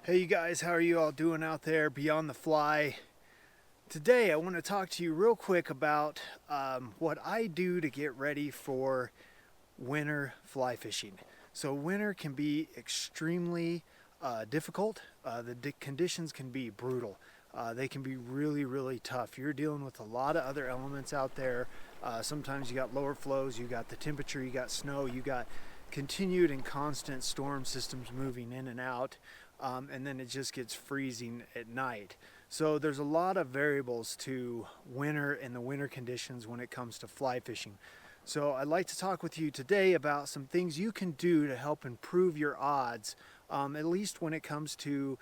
Hey you guys, how are you all doing out there beyond the fly? Today I want to talk to you real quick about what I do to get ready for winter fly fishing. So winter can be extremely difficult. The conditions can be brutal. They can be really tough. You're dealing with a lot of other elements out there. Sometimes you got lower flows, you got the temperature, you got snow, you got continued and constant storm systems moving in and out, and then it just gets freezing at night. So there's a lot of variables to winter and the winter conditions when it comes to fly fishing. So I'd like to talk with you today about some things you can do to help improve your odds, at least when it comes to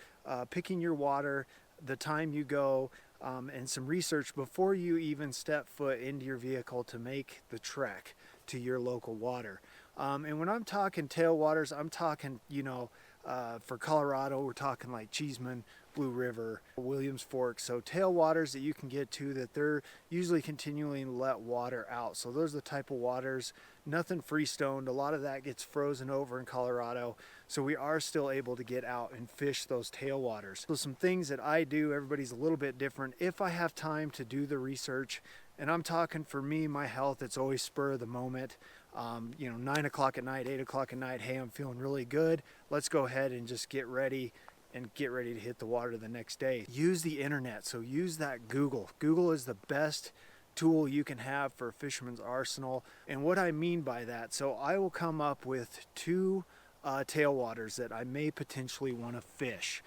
picking your water, the time you go, and some research before you even step foot into your vehicle to make the trek to your local water. And when I'm talking tailwaters, I'm talking, for Colorado, we're talking like Cheeseman, Blue River, Williams Fork. So tailwaters that you can get to that they're usually continuing to let water out. So those are the type of waters, nothing freestoned. A lot of that gets frozen over in Colorado. So we are still able to get out and fish those tailwaters. So some things that I do, everybody's a little bit different. If I have time to do the research, and I'm talking for me, my health, it's always spur of the moment. 9 o'clock at night, 8 o'clock at night, hey, I'm feeling really good. Let's go ahead and just get ready to hit the water the next day. Use the internet, so use that Google. Google is the best tool you can have for a fisherman's arsenal. And what I mean by that, so I will come up with two tailwaters that I may potentially want to fish.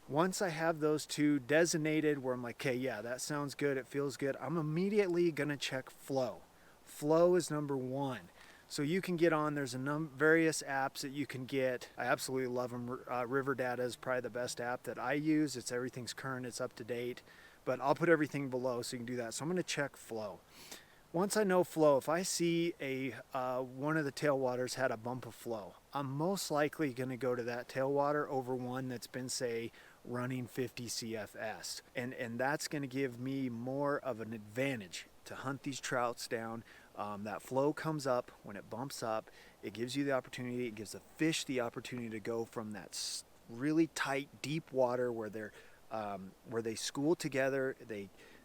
Once I have those two designated where I'm like, okay, yeah, that sounds good, it feels good, I'm immediately gonna check flow. Flow is number one. So you can get on, there's various apps that you can get. I absolutely love them. River Data is probably the best app that I use. Everything's current, it's up to date, but I'll put everything below so you can do that. So I'm gonna check flow. Once I know flow, if I see one of the tailwaters had a bump of flow, I'm most likely gonna go to that tailwater over one that's been, say, running 50 CFS. And that's gonna give me more of an advantage to hunt these trouts down. That flow comes up. When it bumps up, it gives you the opportunity, it gives the fish the opportunity to go from that really tight, deep water where they school together,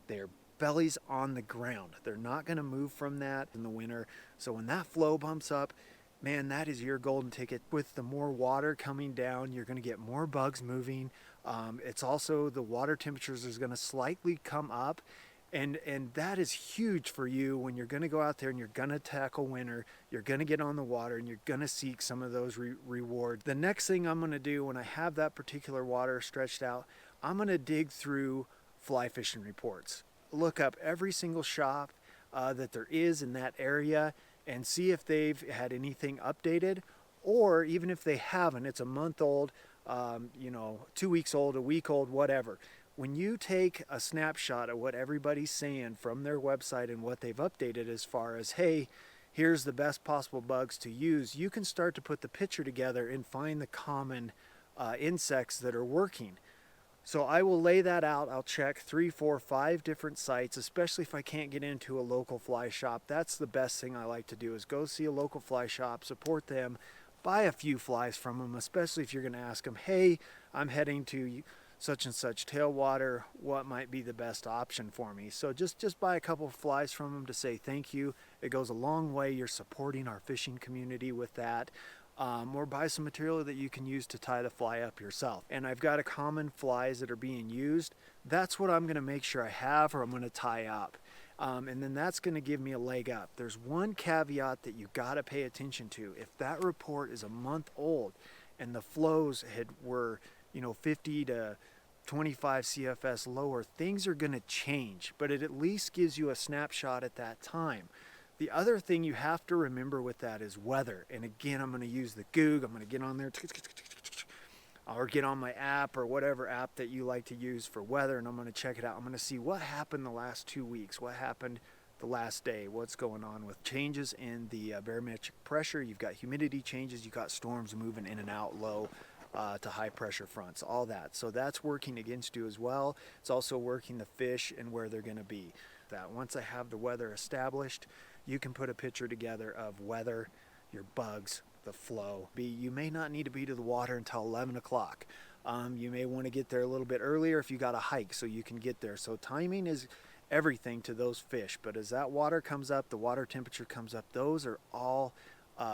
their bellies on the ground. They're not gonna move from that in the winter. So when that flow bumps up, man, that is your golden ticket. With the more water coming down, you're gonna get more bugs moving. It's also the water temperatures is gonna slightly come up. And that is huge for you when you're going to go out there and you're going to tackle winter, you're going to get on the water and you're going to seek some of those rewards. The next thing I'm going to do when I have that particular water stretched out, I'm going to dig through fly fishing reports. Look up every single shop that there is in that area and see if they've had anything updated, or even if they haven't, it's a month old, 2 weeks old, a week old, whatever. When you take a snapshot of what everybody's saying from their website and what they've updated as far as, hey, here's the best possible bugs to use, you can start to put the picture together and find the common insects that are working. So I will lay that out. I'll check 3, 4, 5 different sites, especially if I can't get into a local fly shop. That's the best thing I like to do, is go see a local fly shop, support them, buy a few flies from them, especially if you're going to ask them, hey, I'm heading to such and such tailwater, what might be the best option for me? So just buy a couple of flies from them to say thank you. It goes a long way. You're supporting our fishing community with that. Or buy some material that you can use to tie the fly up yourself. And I've got a common flies that are being used. That's what I'm going to make sure I have, or I'm going to tie up. And then that's going to give me a leg up. There's one caveat that you got to pay attention to. If that report is a month old and the flows were 50 to 25 CFS lower, things are going to change, but it at least gives you a snapshot at that time. The other thing you have to remember with that is weather. And again, I'm going to use the Goog. I'm going to get on there or get on my app or whatever app that you like to use for weather, and I'm going to check it out. I'm going to see what happened the last 2 weeks, what happened the last day, what's going on with changes in the barometric pressure. You've got humidity changes, you've got storms moving in and out low to high pressure fronts, all that. So that's working against you as well. It's also working the fish and where they're going to be. That once I have the weather established, you can put a picture together of weather, your bugs, the flow. You may not need to be to the water until 11 o'clock. You may want to get there a little bit earlier if you got a hike so you can get there. So timing is everything to those fish. But as that water comes up, the water temperature comes up, those are all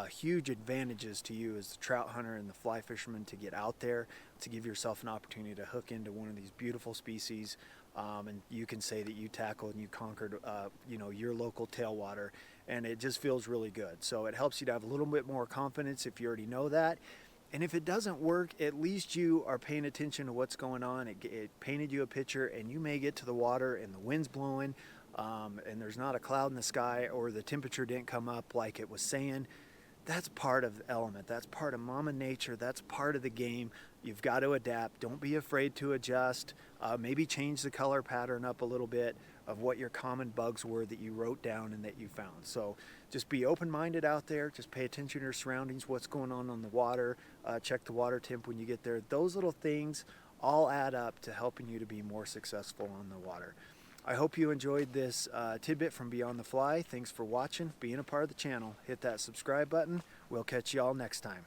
huge advantages to you as the trout hunter and the fly fisherman to get out there, to give yourself an opportunity to hook into one of these beautiful species. And you can say that you tackled and you conquered, your local tailwater, and it just feels really good. So it helps you to have a little bit more confidence if you already know that. And if it doesn't work, at least you are paying attention to what's going on. It painted you a picture, and you may get to the water and the wind's blowing, and there's not a cloud in the sky, or the temperature didn't come up like it was saying. That's part of the element. That's part of mama nature. That's part of the game. You've got to adapt. Don't be afraid to adjust. Maybe change the color pattern up a little bit of what your common bugs were that you wrote down and that you found. So just be open-minded out there. Just pay attention to your surroundings, what's going on the water. Check the water temp when you get there. Those little things all add up to helping you to be more successful on the water. I hope you enjoyed this tidbit from Beyond the Fly. Thanks for watching, being a part of the channel. Hit that subscribe button. We'll catch you all next time.